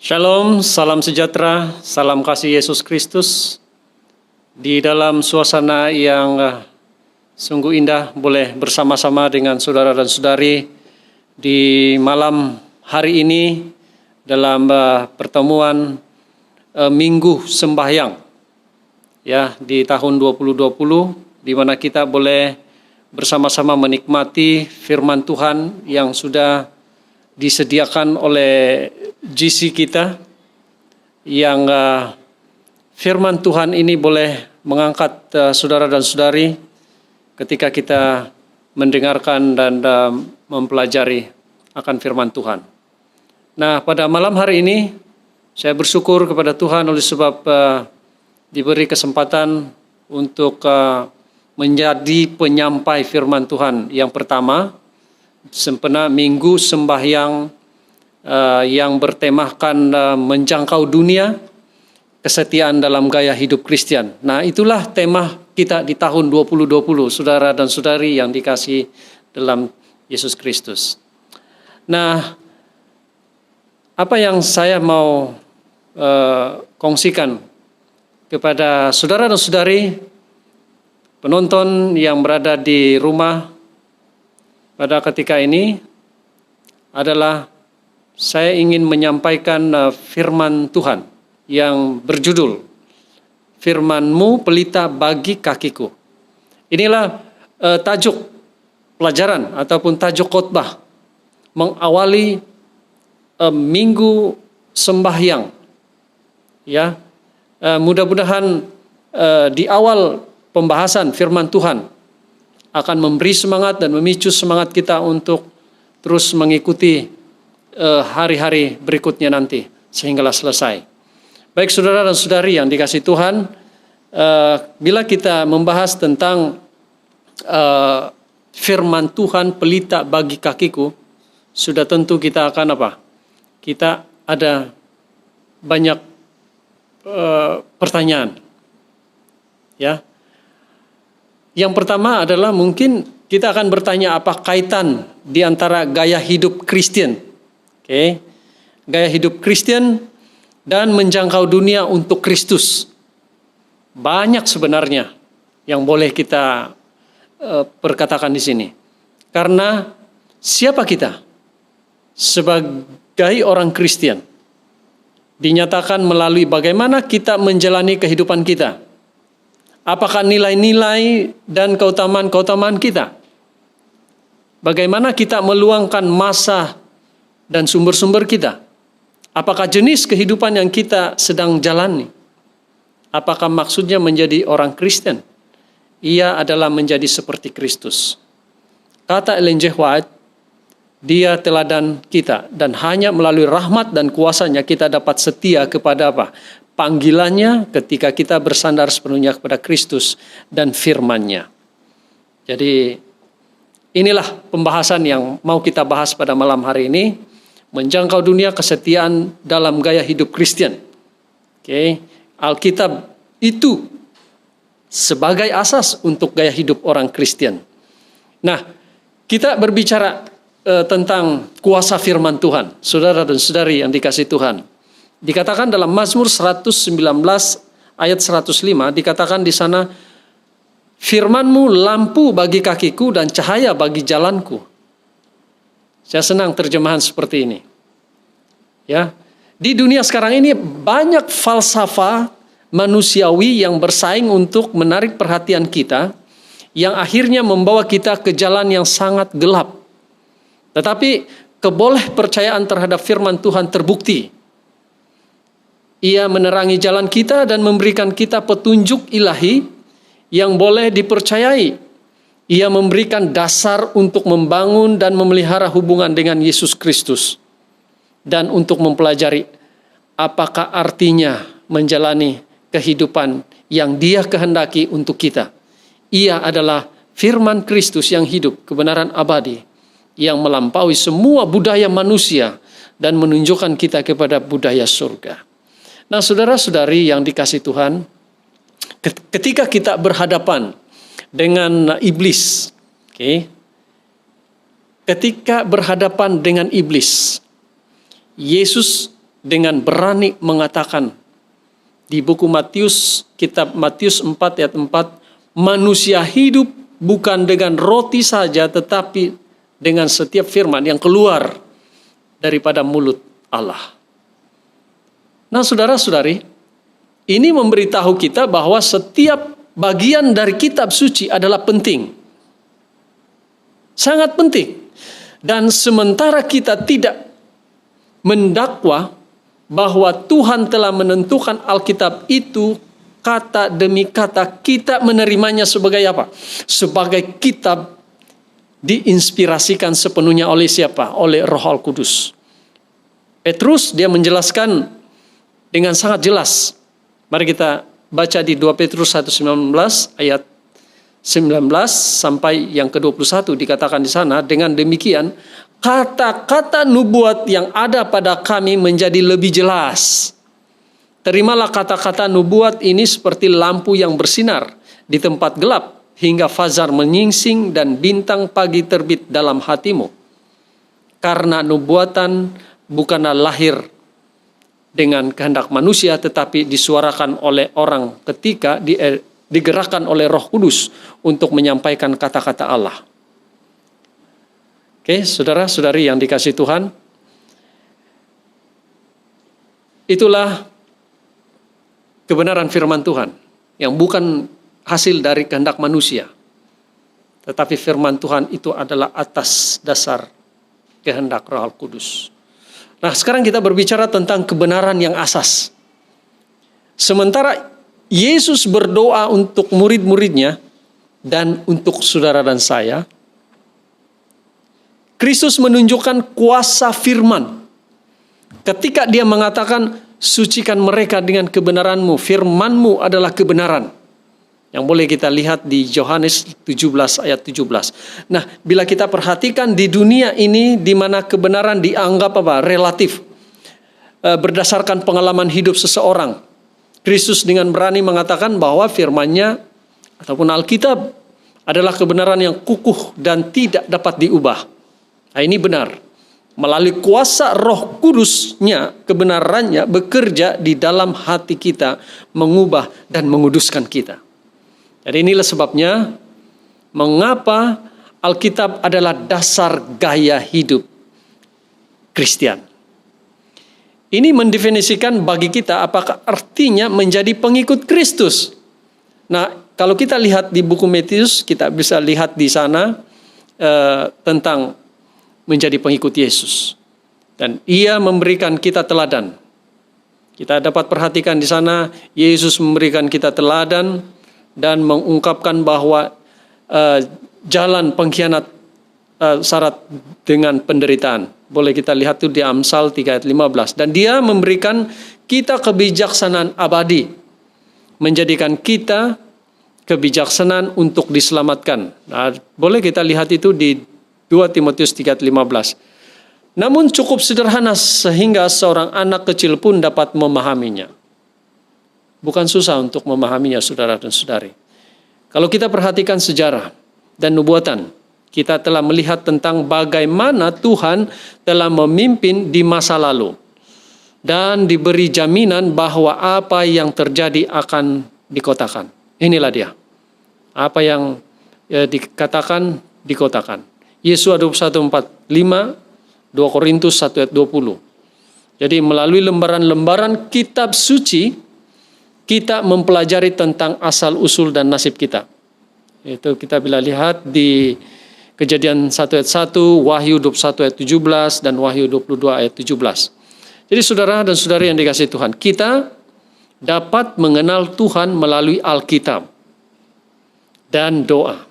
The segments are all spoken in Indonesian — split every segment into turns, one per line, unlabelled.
Shalom, salam sejahtera, salam kasih Yesus Kristus. Di dalam suasana yang sungguh indah, boleh bersama-sama dengan saudara dan saudari di malam hari ini dalam pertemuan Minggu Sembahyang ya di tahun 2020, di mana kita boleh bersama-sama menikmati firman Tuhan yang sudah disediakan oleh GC kita, yang firman Tuhan ini boleh mengangkat saudara dan saudari ketika kita mendengarkan dan mempelajari akan firman Tuhan. Nah, pada malam hari ini saya bersyukur kepada Tuhan oleh sebab diberi kesempatan untuk menjadi penyampai firman Tuhan yang pertama sempena Minggu Sembahyang yang bertemakan menjangkau dunia, kesetiaan dalam gaya hidup Kristen. Nah, itulah tema kita di tahun 2020, saudara dan saudari yang dikasihi dalam Yesus Kristus. Nah, apa yang saya mau kongsikan kepada saudara dan saudari penonton yang berada di rumah pada ketika ini adalah saya ingin menyampaikan firman Tuhan yang berjudul Firman-Mu pelita bagi kakiku. Inilah tajuk pelajaran ataupun tajuk khotbah mengawali Minggu Sembahyang. Ya, mudah-mudahan di awal pembahasan firman Tuhan akan memberi semangat dan memicu semangat kita untuk terus mengikuti hari-hari berikutnya nanti sehinggalah selesai. Baik saudara dan saudari yang dikasihi Tuhan, bila kita membahas tentang firman Tuhan pelita bagi kakiku, sudah tentu kita akan apa? Kita ada banyak pertanyaan. Ya. Yang pertama adalah mungkin kita akan bertanya apa kaitan di antara gaya hidup Kristen. Oke. Gaya hidup Kristen dan menjangkau dunia untuk Kristus. Banyak sebenarnya yang boleh kita perkatakan di sini. Karena siapa kita sebagai orang Kristen dinyatakan melalui bagaimana kita menjalani kehidupan kita. Apakah nilai-nilai dan keutamaan-keutamaan kita? Bagaimana kita meluangkan masa dan sumber-sumber kita? Apakah jenis kehidupan yang kita sedang jalani? Apakah maksudnya menjadi orang Kristen? Ia adalah menjadi seperti Kristus. Kata Ellen G. White, Dia teladan kita dan hanya melalui rahmat dan kuasanya kita dapat setia kepada apa? Panggilannya ketika kita bersandar sepenuhnya kepada Kristus dan firman-Nya. Jadi inilah pembahasan yang mau kita bahas pada malam hari ini. Menjangkau dunia, kesetiaan dalam gaya hidup Kristen. Oke, Alkitab itu sebagai asas untuk gaya hidup orang Kristen. Nah, kita berbicara tentang kuasa firman Tuhan. Saudara dan saudari yang dikasihi Tuhan. Dikatakan dalam Mazmur 119 ayat 105, dikatakan di sana, firman-Mu lampu bagi kakiku dan cahaya bagi jalanku. Saya senang terjemahan seperti ini. Ya, di dunia sekarang ini banyak falsafah manusiawi yang bersaing untuk menarik perhatian kita, yang akhirnya membawa kita ke jalan yang sangat gelap. Tetapi kebolehpercayaan terhadap firman Tuhan terbukti. Ia menerangi jalan kita dan memberikan kita petunjuk ilahi yang boleh dipercayai. Ia memberikan dasar untuk membangun dan memelihara hubungan dengan Yesus Kristus. Dan untuk mempelajari apakah artinya menjalani kehidupan yang Dia kehendaki untuk kita. Ia adalah firman Kristus yang hidup, kebenaran abadi, yang melampaui semua budaya manusia dan menunjukkan kita kepada budaya surga. Nah, saudara-saudari yang dikasihi Tuhan, ketika kita berhadapan dengan iblis, ketika berhadapan dengan iblis, Yesus dengan berani mengatakan di buku Matius, kitab Matius 4 ayat 4, manusia hidup bukan dengan roti saja, tetapi dengan setiap firman yang keluar daripada mulut Allah. Nah, saudara-saudari, ini memberitahu kita bahwa setiap bagian dari kitab suci adalah penting. Sangat penting. Dan sementara kita tidak mendakwa bahwa Tuhan telah menentukan Alkitab itu kata demi kata, kita menerimanya sebagai apa? Sebagai kitab diinspirasikan sepenuhnya oleh siapa? Oleh Roh Al-Kudus. Petrus dia menjelaskan dengan sangat jelas. Mari kita baca di 2 Petrus 1:19 ayat 19 sampai yang ke-21 dikatakan di sana, dengan demikian kata-kata nubuat yang ada pada kami menjadi lebih jelas. Terimalah kata-kata nubuat ini seperti lampu yang bersinar di tempat gelap hingga fajar menyingsing dan bintang pagi terbit dalam hatimu. Karena nubuatan bukanlah lahir dengan kehendak manusia, tetapi disuarakan oleh orang ketika digerakkan oleh Roh Kudus untuk menyampaikan kata-kata Allah. Oke, saudara-saudari yang dikasihi Tuhan, itulah kebenaran firman Tuhan yang bukan hasil dari kehendak manusia, tetapi firman Tuhan itu adalah atas dasar kehendak Roh Kudus. Nah, sekarang kita berbicara tentang kebenaran yang asas. Sementara Yesus berdoa untuk murid-muridnya dan untuk saudara dan saya, Kristus menunjukkan kuasa firman. Ketika dia mengatakan, sucikan mereka dengan kebenaranmu, firmanmu adalah kebenaran. Yang boleh kita lihat di Yohanes 17 ayat 17. Nah, bila kita perhatikan di dunia ini di mana kebenaran dianggap relatif, berdasarkan pengalaman hidup seseorang, Kristus dengan berani mengatakan bahwa firman-Nya ataupun Alkitab adalah kebenaran yang kukuh dan tidak dapat diubah. Nah, ini benar. Melalui kuasa Roh Kudus-Nya, kebenarannya bekerja di dalam hati kita, mengubah dan menguduskan kita. Jadi inilah sebabnya mengapa Alkitab adalah dasar gaya hidup Kristen. Ini mendefinisikan bagi kita apakah artinya menjadi pengikut Kristus. Nah, kalau kita lihat di buku Matius, kita bisa lihat di sana tentang menjadi pengikut Yesus. Dan ia memberikan kita teladan. Kita dapat perhatikan di sana, Yesus memberikan kita teladan dan mengungkapkan bahwa jalan pengkhianat syarat dengan penderitaan. Boleh kita lihat itu di Amsal 3 ayat 15. Dan dia memberikan kita kebijaksanaan abadi. Menjadikan kita kebijaksanaan untuk diselamatkan. Nah, boleh kita lihat itu di 2 Timotius 3 ayat 15. Namun cukup sederhana sehingga seorang anak kecil pun dapat memahaminya. Bukan susah untuk memahaminya, saudara dan saudari. Kalau kita perhatikan sejarah dan nubuatan, kita telah melihat tentang bagaimana Tuhan telah memimpin di masa lalu. Dan diberi jaminan bahwa apa yang terjadi akan dikotakan. Inilah dia. Apa yang dikatakan, dikotakan. Yesua 21:45, 2 Korintus 1 ayat 20. Jadi melalui lembaran-lembaran kitab suci, kita mempelajari tentang asal-usul dan nasib kita. Itu kita bila lihat di Kejadian 1 ayat 1, Wahyu 21 ayat 17, dan Wahyu 22 ayat 17. Jadi saudara dan saudari yang dikasihi Tuhan, kita dapat mengenal Tuhan melalui Alkitab dan doa.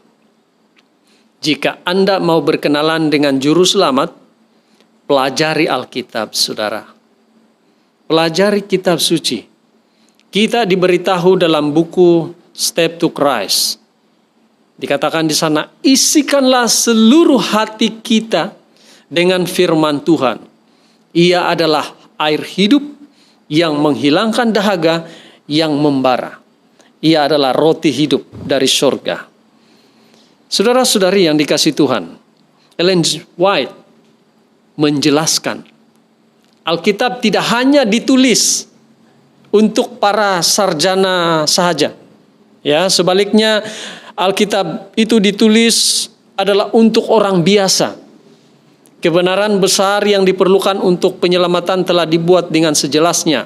Jika Anda mau berkenalan dengan Juru Selamat, pelajari Alkitab, saudara. Pelajari kitab suci. Kita diberitahu dalam buku Step to Christ. Dikatakan di sana, isikanlah seluruh hati kita dengan firman Tuhan. Ia adalah air hidup yang menghilangkan dahaga yang membara. Ia adalah roti hidup dari surga. Saudara-saudari yang dikasihi Tuhan, Ellen White menjelaskan Alkitab tidak hanya ditulis untuk para sarjana sahaja. Ya, sebaliknya Alkitab itu ditulis adalah untuk orang biasa. Kebenaran besar yang diperlukan untuk penyelamatan telah dibuat dengan sejelasnya.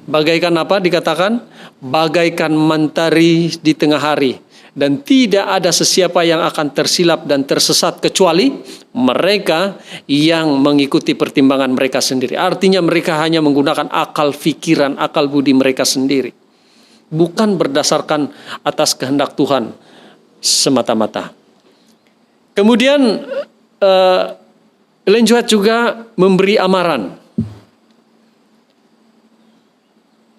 Bagaikan apa dikatakan? Bagaikan mentari di tengah hari. Dan tidak ada sesiapa yang akan tersilap dan tersesat kecuali mereka yang mengikuti pertimbangan mereka sendiri. Artinya mereka hanya menggunakan akal pikiran, akal budi mereka sendiri. Bukan berdasarkan atas kehendak Tuhan semata-mata. Kemudian Ellen G. White juga memberi amaran.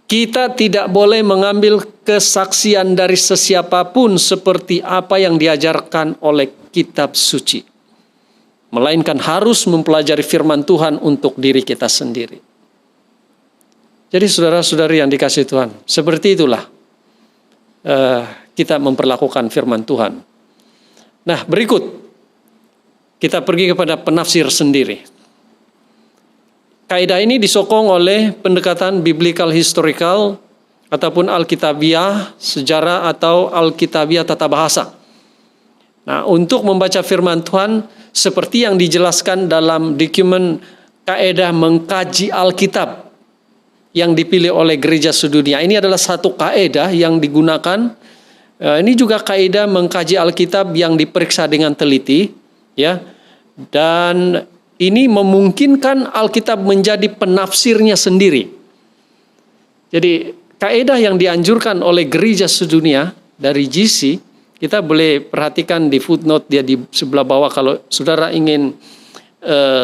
Kita tidak boleh mengambil kesaksian dari sesiapapun seperti apa yang diajarkan oleh kitab suci. Melainkan harus mempelajari firman Tuhan untuk diri kita sendiri. Jadi saudara-saudari yang dikasihi Tuhan, seperti itulah kita memperlakukan firman Tuhan. Nah, berikut kita pergi kepada penafsir sendiri. Kaidah ini disokong oleh pendekatan biblical historical ataupun alkitabiah sejarah atau alkitabiah tata bahasa. Nah, untuk membaca firman Tuhan seperti yang dijelaskan dalam dokumen kaidah mengkaji Alkitab yang dipilih oleh gereja sedunia. Ini adalah satu kaidah yang digunakan. Ini juga kaidah mengkaji Alkitab yang diperiksa dengan teliti, ya. Dan ini memungkinkan Alkitab menjadi penafsirnya sendiri. Jadi kaidah yang dianjurkan oleh gereja sedunia dari GC, kita boleh perhatikan di footnote dia di sebelah bawah. Kalau saudara ingin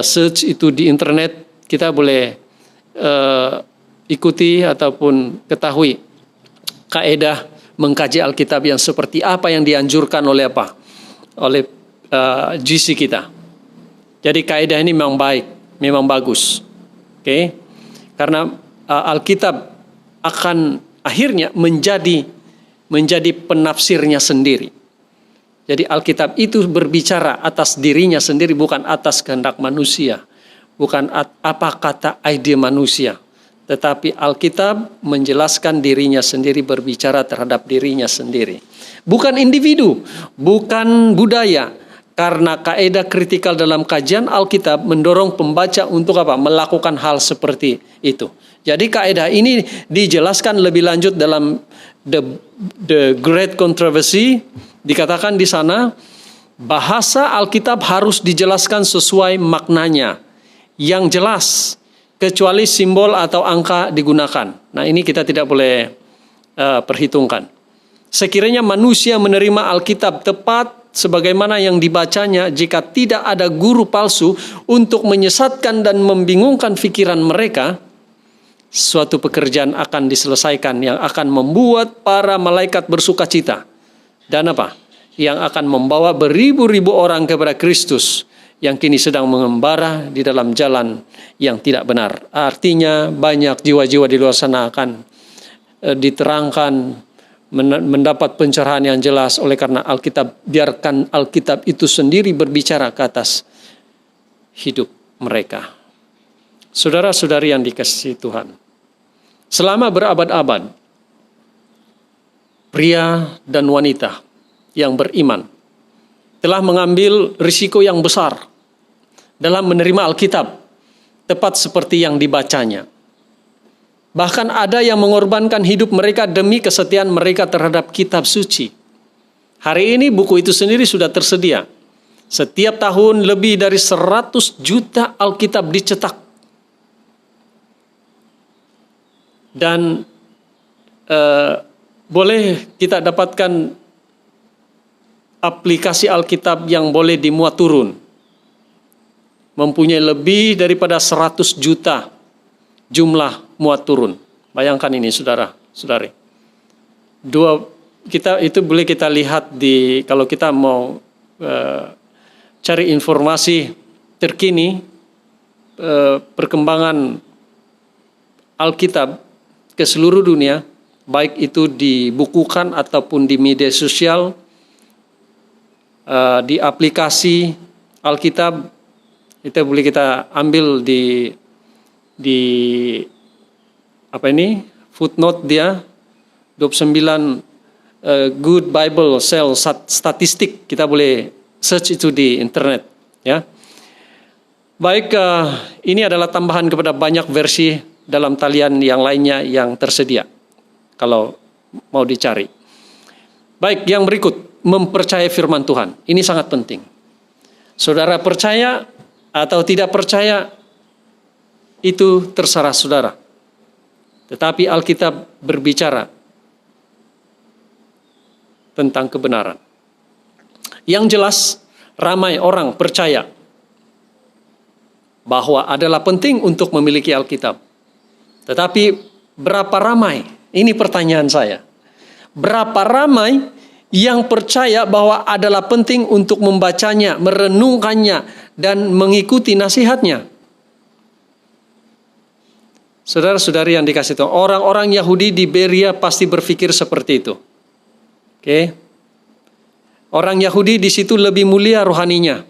search itu di internet, kita boleh ikuti ataupun ketahui kaidah mengkaji Alkitab yang seperti apa yang dianjurkan oleh apa? Oleh GC kita. Jadi kaidah ini memang baik, memang bagus. Oke. Karena Alkitab akan akhirnya menjadi penafsirnya sendiri. Jadi Alkitab itu berbicara atas dirinya sendiri, bukan atas kehendak manusia. Bukan apa kata ide manusia. Tetapi Alkitab menjelaskan dirinya sendiri, berbicara terhadap dirinya sendiri. Bukan individu, bukan budaya. Karena kaidah kritikal dalam kajian Alkitab mendorong pembaca untuk apa? Melakukan hal seperti itu. Jadi kaidah ini dijelaskan lebih lanjut dalam the Great Controversy. Dikatakan di sana bahasa Alkitab harus dijelaskan sesuai maknanya yang jelas, kecuali simbol atau angka digunakan. Nah, ini kita tidak boleh perhitungkan. Sekiranya manusia menerima Alkitab tepat sebagaimana yang dibacanya, jika tidak ada guru palsu untuk menyesatkan dan membingungkan pikiran mereka, suatu pekerjaan akan diselesaikan yang akan membuat para malaikat bersuka cita. Dan apa? Yang akan membawa beribu-ribu orang kepada Kristus yang kini sedang mengembara di dalam jalan yang tidak benar. Artinya banyak jiwa-jiwa di luar sana akan diterangkan, mendapat pencerahan yang jelas oleh karena Alkitab. Biarkan Alkitab itu sendiri berbicara ke atas hidup mereka. Saudara-saudari yang dikasihi Tuhan, selama berabad-abad pria dan wanita yang beriman telah mengambil risiko yang besar dalam menerima Alkitab tepat seperti yang dibacanya. Bahkan ada yang mengorbankan hidup mereka demi kesetiaan mereka terhadap kitab suci. Hari ini buku itu sendiri sudah tersedia. Setiap tahun lebih dari 100 juta Alkitab dicetak. Dan boleh kita dapatkan aplikasi Alkitab yang boleh dimuat turun. Mempunyai lebih daripada 100 juta jumlah muat turun. Bayangkan ini saudara-saudari. Kita itu boleh kita lihat di, kalau kita mau cari informasi terkini perkembangan Alkitab ke seluruh dunia, baik itu dibukukan ataupun di media sosial, di aplikasi Alkitab, itu boleh kita ambil di di footnote dia 29 good Bible sell statistik, kita boleh search itu di internet, ya. Baik, ini adalah tambahan kepada banyak versi dalam talian yang lainnya yang tersedia kalau mau dicari. Baik, yang berikut, mempercayai firman Tuhan. Ini sangat penting. Saudara percaya atau tidak percaya, itu terserah saudara. Tetapi Alkitab berbicara tentang kebenaran. Yang jelas, ramai orang percaya bahwa adalah penting untuk memiliki Alkitab. Tetapi berapa ramai? Ini pertanyaan saya. Berapa ramai yang percaya bahwa adalah penting untuk membacanya, merenungkannya, dan mengikuti nasihatnya? Saudara-saudari yang dikasih Tuhan, orang-orang Yahudi di Berea pasti berpikir seperti itu. Oke. Orang Yahudi di situ lebih mulia rohaninya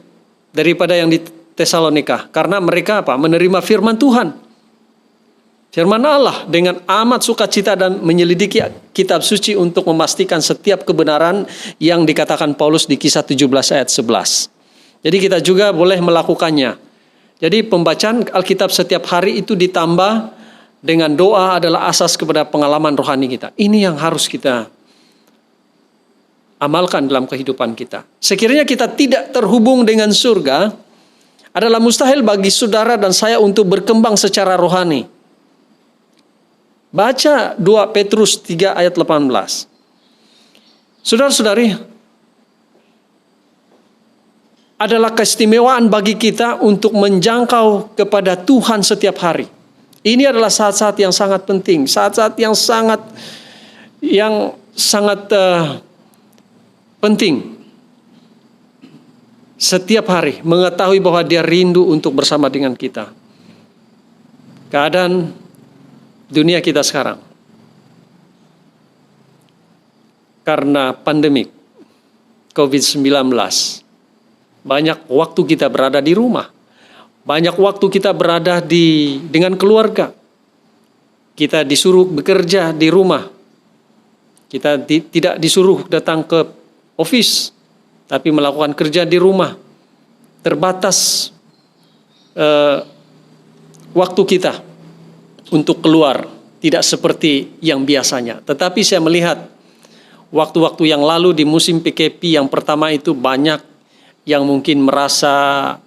daripada yang di Tesalonika, karena mereka menerima firman Tuhan. Firman Allah dengan amat sukacita dan menyelidiki kitab suci untuk memastikan setiap kebenaran yang dikatakan Paulus di Kisah 17 ayat 11. Jadi kita juga boleh melakukannya. Jadi pembacaan Alkitab setiap hari itu ditambah dengan doa adalah asas kepada pengalaman rohani kita. Ini yang harus kita amalkan dalam kehidupan kita. Sekiranya kita tidak terhubung dengan surga, adalah mustahil bagi saudara dan saya untuk berkembang secara rohani. Baca 2 Petrus 3 ayat 18. Saudara-saudari, adalah keistimewaan bagi kita untuk menjangkau kepada Tuhan setiap hari. Ini adalah saat-saat yang sangat penting, saat-saat yang sangat penting. Setiap hari mengetahui bahwa Dia rindu untuk bersama dengan kita. Keadaan dunia kita sekarang, karena pandemik COVID-19, banyak waktu kita berada di rumah. Banyak waktu kita berada dengan keluarga. Kita disuruh bekerja di rumah. Kita tidak disuruh datang ke office, tapi melakukan kerja di rumah. Terbatas waktu kita untuk keluar, tidak seperti yang biasanya. Tetapi saya melihat waktu-waktu yang lalu di musim PKP yang pertama itu banyak yang mungkin merasa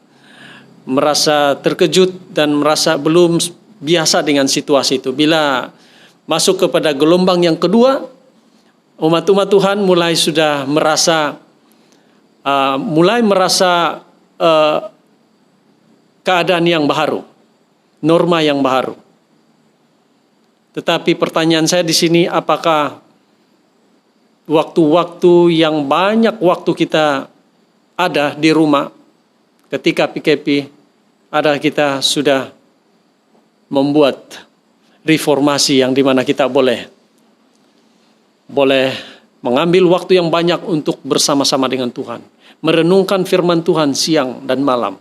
terkejut dan merasa belum biasa dengan situasi itu. Bila masuk kepada gelombang yang kedua, umat-umat Tuhan mulai merasa keadaan yang baru, norma yang baru. Tetapi pertanyaan saya di sini, apakah waktu-waktu yang banyak waktu kita ada di rumah ketika PKP, adalah kita sudah membuat reformasi yang dimana kita boleh mengambil waktu yang banyak untuk bersama-sama dengan Tuhan, merenungkan firman Tuhan siang dan malam.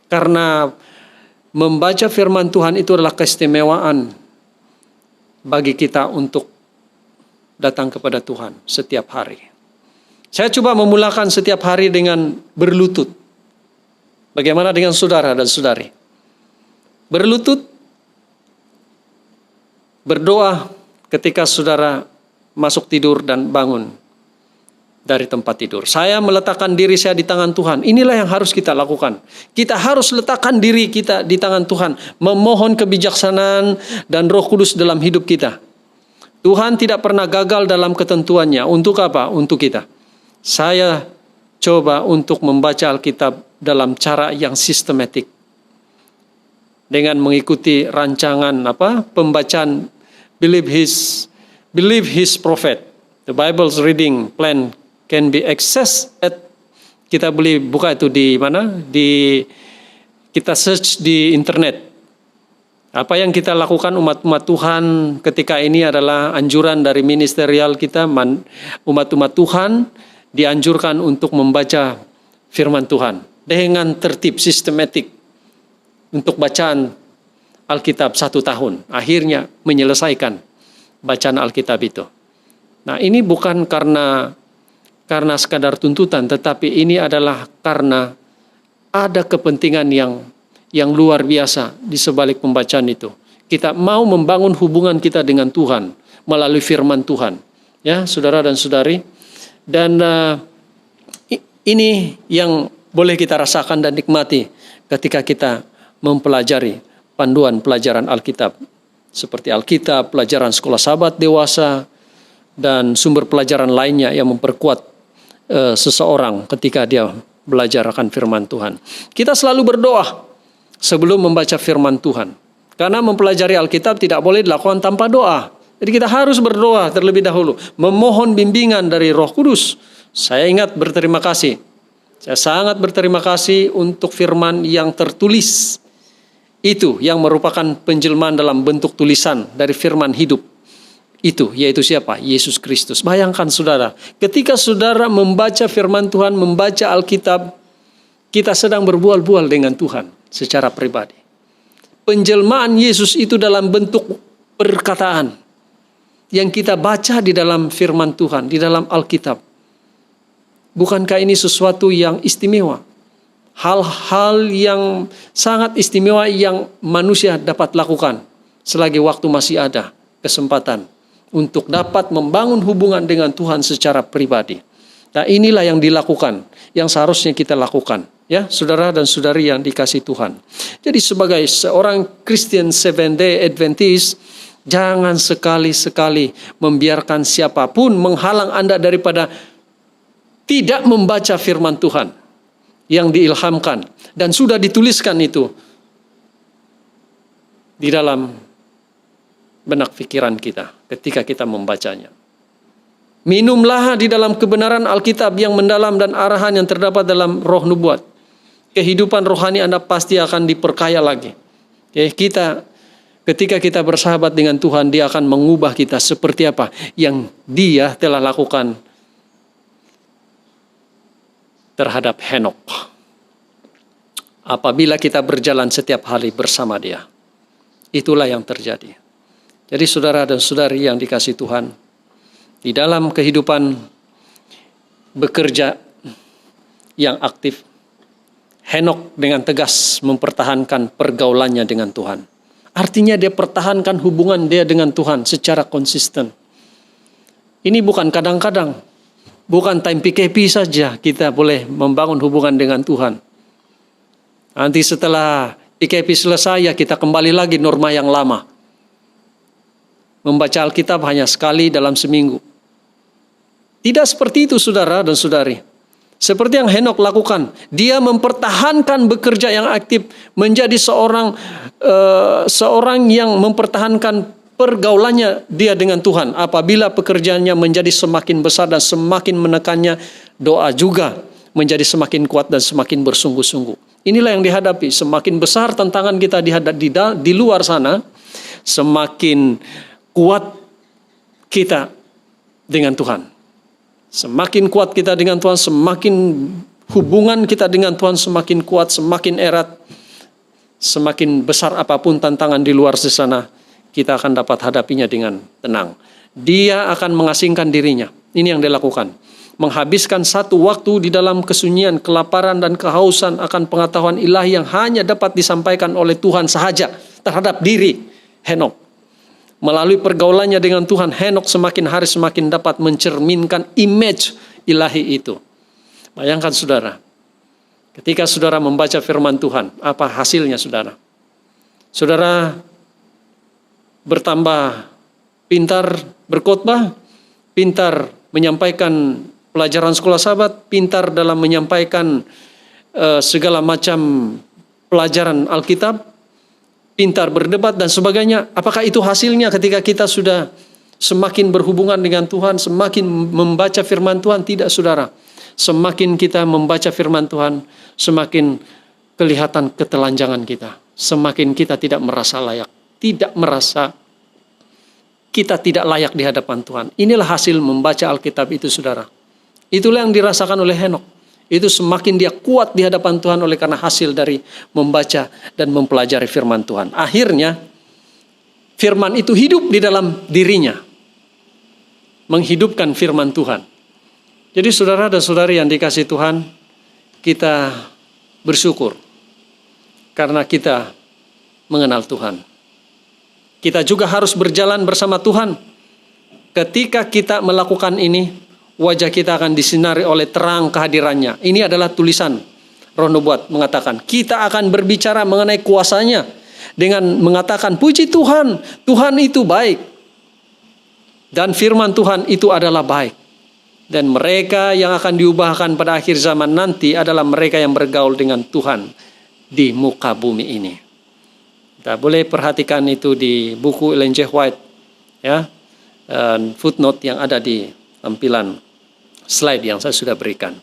Karena membaca firman Tuhan itu adalah keistimewaan bagi kita untuk datang kepada Tuhan setiap hari. Saya coba memulakan setiap hari dengan berlutut. Bagaimana dengan saudara dan saudari? Berlutut, berdoa ketika saudara masuk tidur dan bangun dari tempat tidur. Saya meletakkan diri saya di tangan Tuhan. Inilah yang harus kita lakukan. Kita harus letakkan diri kita di tangan Tuhan. Memohon kebijaksanaan dan Roh Kudus dalam hidup kita. Tuhan tidak pernah gagal dalam ketentuannya. Untuk apa? Untuk kita. Saya coba untuk membaca Alkitab dalam cara yang sistematik. Dengan mengikuti rancangan pembacaan believe his prophet. The Bible's reading plan can be accessed at, kita boleh buka itu di mana? Kita search di internet. Apa yang kita lakukan umat-umat Tuhan ketika ini adalah anjuran dari ministerial kita, umat-umat Tuhan dianjurkan untuk membaca firman Tuhan dengan tertib sistematik untuk bacaan Alkitab 1 tahun. Akhirnya menyelesaikan bacaan Alkitab itu. Nah, ini bukan karena sekadar tuntutan, tetapi ini adalah karena ada kepentingan yang luar biasa di sebalik pembacaan itu. Kita mau membangun hubungan kita dengan Tuhan melalui firman Tuhan. Ya, saudara dan saudari. Dan ini yang boleh kita rasakan dan nikmati ketika kita mempelajari panduan pelajaran Alkitab. Seperti Alkitab, pelajaran sekolah sahabat dewasa, dan sumber pelajaran lainnya yang memperkuat seseorang ketika dia belajar akan firman Tuhan. Kita selalu berdoa sebelum membaca firman Tuhan. Karena mempelajari Alkitab tidak boleh dilakukan tanpa doa. Jadi kita harus berdoa terlebih dahulu. Memohon bimbingan dari Roh Kudus. Saya ingat berterima kasih. Saya sangat berterima kasih untuk firman yang tertulis. Itu yang merupakan penjelmaan dalam bentuk tulisan dari firman hidup. Itu, yaitu siapa? Yesus Kristus. Bayangkan saudara, ketika saudara membaca firman Tuhan, membaca Alkitab, kita sedang berbual-bual dengan Tuhan secara pribadi. Penjelmaan Yesus itu dalam bentuk perkataan yang kita baca di dalam firman Tuhan, di dalam Alkitab. Bukankah ini sesuatu yang istimewa? Hal-hal yang sangat istimewa yang manusia dapat lakukan selagi waktu masih ada kesempatan untuk dapat membangun hubungan dengan Tuhan secara pribadi. Nah, inilah yang dilakukan, yang seharusnya kita lakukan, ya, saudara dan saudari yang dikasihi Tuhan. Jadi sebagai seorang Christian Seventh-day Adventist, jangan sekali-sekali membiarkan siapapun menghalang Anda daripada tidak membaca firman Tuhan yang diilhamkan dan sudah dituliskan itu di dalam benak pikiran kita ketika kita membacanya. Minumlah di dalam kebenaran Alkitab yang mendalam dan arahan yang terdapat dalam roh nubuat. Kehidupan rohani Anda pasti akan diperkaya lagi. Ketika kita bersahabat dengan Tuhan, Dia akan mengubah kita seperti apa yang Dia telah lakukan terhadap Henok. Apabila kita berjalan setiap hari bersama Dia. Itulah yang terjadi. Jadi saudara dan saudari yang dikasihi Tuhan, di dalam kehidupan bekerja yang aktif, Henok dengan tegas mempertahankan pergaulannya dengan Tuhan. Artinya dia pertahankan hubungan dia dengan Tuhan secara konsisten. Ini bukan kadang-kadang, bukan time PKP saja kita boleh membangun hubungan dengan Tuhan. Nanti setelah PKP selesai ya kita kembali lagi norma yang lama. Membaca Alkitab hanya sekali dalam seminggu. Tidak seperti itu saudara dan saudari. Seperti yang Henok lakukan. Dia mempertahankan bekerja yang aktif. Menjadi seorang yang mempertahankan pergaulannya dia dengan Tuhan. Apabila pekerjaannya menjadi semakin besar dan semakin menekannya, doa juga menjadi semakin kuat dan semakin bersungguh-sungguh. Inilah yang dihadapi. Semakin besar tantangan kita di luar sana, semakin kuat kita dengan Tuhan. Semakin kuat kita dengan Tuhan, semakin hubungan kita dengan Tuhan semakin kuat, semakin erat, semakin besar apapun tantangan di luar sana, kita akan dapat hadapinya dengan tenang. Dia akan mengasingkan dirinya. Ini yang dilakukan. Menghabiskan satu waktu di dalam kesunyian, kelaparan dan kehausan akan pengetahuan ilahi yang hanya dapat disampaikan oleh Tuhan sahaja terhadap diri Henok. Melalui pergaulannya dengan Tuhan, Henok semakin hari semakin dapat mencerminkan image ilahi itu. Bayangkan saudara, ketika saudara membaca firman Tuhan, apa hasilnya saudara? Saudara bertambah pintar berkhotbah, pintar menyampaikan pelajaran sekolah sahabat, pintar dalam menyampaikan segala macam pelajaran Alkitab, pintar berdebat dan sebagainya. Apakah itu hasilnya ketika kita sudah semakin berhubungan dengan Tuhan, semakin membaca firman Tuhan? Tidak saudara. Semakin kita membaca firman Tuhan, semakin kelihatan ketelanjangan kita. Semakin kita tidak merasa layak. Tidak merasa kita tidak layak di hadapan Tuhan. Inilah hasil membaca Alkitab itu saudara. Itulah yang dirasakan oleh Henok. itu semakin dia kuat di hadapan Tuhan oleh karena hasil dari membaca dan mempelajari firman Tuhan. Akhirnya firman itu hidup di dalam dirinya, menghidupkan firman Tuhan. Jadi saudara dan saudari yang dikasihi Tuhan, kita bersyukur karena kita mengenal Tuhan. Kita juga harus berjalan bersama Tuhan. Ketika kita melakukan ini, wajah kita akan disinari oleh terang kehadirannya. Ini adalah tulisan Roh Nubuat mengatakan, kita akan berbicara mengenai kuasanya dengan mengatakan, puji Tuhan, Tuhan itu baik. Dan firman Tuhan itu adalah baik. Dan mereka yang akan diubahkan pada akhir zaman nanti adalah mereka yang bergaul dengan Tuhan di muka bumi ini. Kita boleh perhatikan itu di buku Ellen G. White, ya, footnote yang ada di tampilan slide yang saya sudah berikan.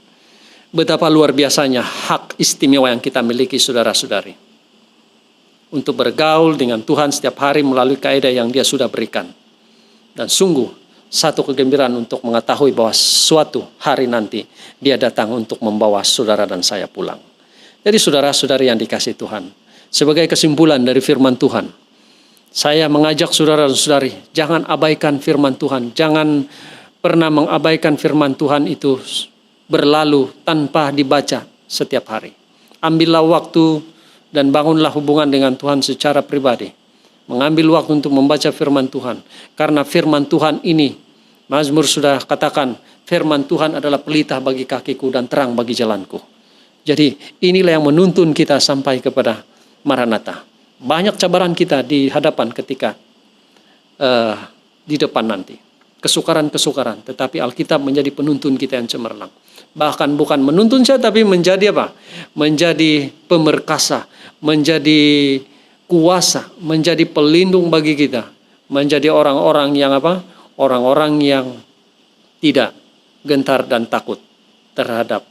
Betapa luar biasanya hak istimewa yang kita miliki saudara-saudari. Untuk bergaul dengan Tuhan setiap hari melalui kaidah yang Dia sudah berikan. Dan sungguh satu kegembiraan untuk mengetahui bahwa suatu hari nanti Dia datang untuk membawa saudara dan saya pulang. Jadi saudara-saudari yang dikasihi Tuhan, sebagai kesimpulan dari firman Tuhan, saya mengajak saudara dan saudari, jangan abaikan firman Tuhan. Jangan pernah mengabaikan firman Tuhan itu berlalu tanpa dibaca setiap hari. Ambillah waktu dan bangunlah hubungan dengan Tuhan secara pribadi. Mengambil waktu untuk membaca firman Tuhan. Karena firman Tuhan ini, Mazmur sudah katakan, firman Tuhan adalah pelita bagi kakiku dan terang bagi jalanku. Jadi inilah yang menuntun kita sampai kepada Maranatha. Banyak cabaran kita di hadapan ketika di depan nanti. Kesukaran-kesukaran. Tetapi Alkitab menjadi penuntun kita yang cemerlang. Bahkan bukan menuntun saya, tapi menjadi apa? Menjadi pemerkasa. Menjadi kuasa. Menjadi pelindung bagi kita. Menjadi orang-orang yang apa? Orang-orang yang tidak gentar dan takut terhadap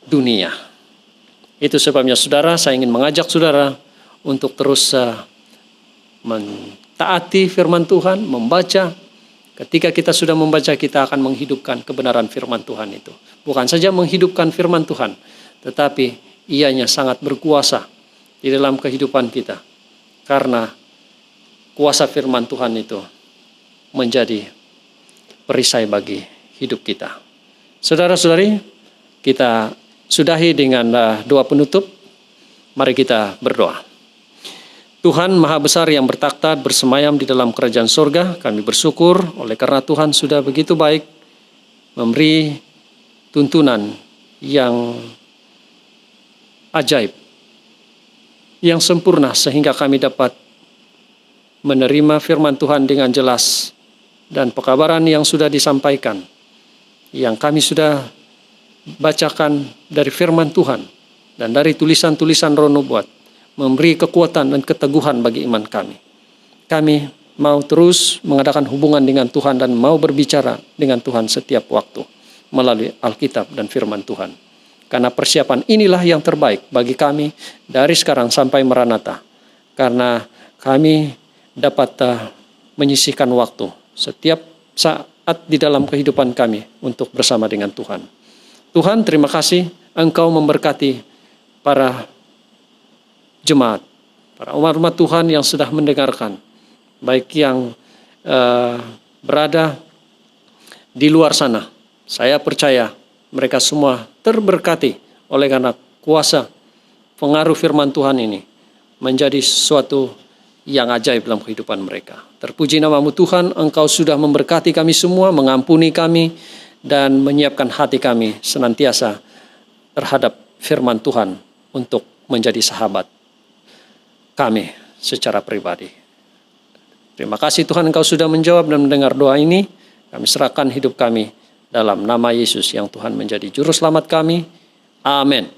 dunia. Itu sebabnya saudara, saya ingin mengajak saudara untuk terus mentaati firman Tuhan, membaca. Ketika kita sudah membaca, kita akan menghidupkan kebenaran firman Tuhan itu. Bukan saja menghidupkan firman Tuhan, tetapi ianya sangat berkuasa di dalam kehidupan kita. Karena kuasa firman Tuhan itu menjadi perisai bagi hidup kita. Saudara-saudari, kita sudahi dengan doa penutup. Mari kita berdoa. Tuhan Maha Besar yang bertakhta bersemayam di dalam kerajaan surga, kami bersyukur oleh karena Tuhan sudah begitu baik memberi tuntunan yang ajaib, yang sempurna sehingga kami dapat menerima firman Tuhan dengan jelas dan pekabaran yang sudah disampaikan, yang kami sudah bacakan dari firman Tuhan dan dari tulisan-tulisan Roh Nubuat, memberi kekuatan dan keteguhan bagi iman kami. Kami mau terus mengadakan hubungan dengan Tuhan dan mau berbicara dengan Tuhan setiap waktu melalui Alkitab dan firman Tuhan. Karena persiapan inilah yang terbaik bagi kami dari sekarang sampai Maranatha. Karena kami dapat menyisihkan waktu setiap saat di dalam kehidupan kami untuk bersama dengan Tuhan. Tuhan, terima kasih Engkau memberkati para jemaat, para umat-umat Tuhan yang sudah mendengarkan, baik yang berada di luar sana. Saya percaya mereka semua terberkati oleh karena kuasa pengaruh firman Tuhan ini menjadi sesuatu yang ajaib dalam kehidupan mereka. Terpuji nama-Mu Tuhan, Engkau sudah memberkati kami semua, mengampuni kami, dan menyiapkan hati kami senantiasa terhadap firman Tuhan untuk menjadi sahabat kami secara pribadi. Terima kasih Tuhan, Engkau sudah menjawab dan mendengar doa ini. Kami serahkan hidup kami dalam nama Yesus yang Tuhan menjadi juru selamat kami. Amin.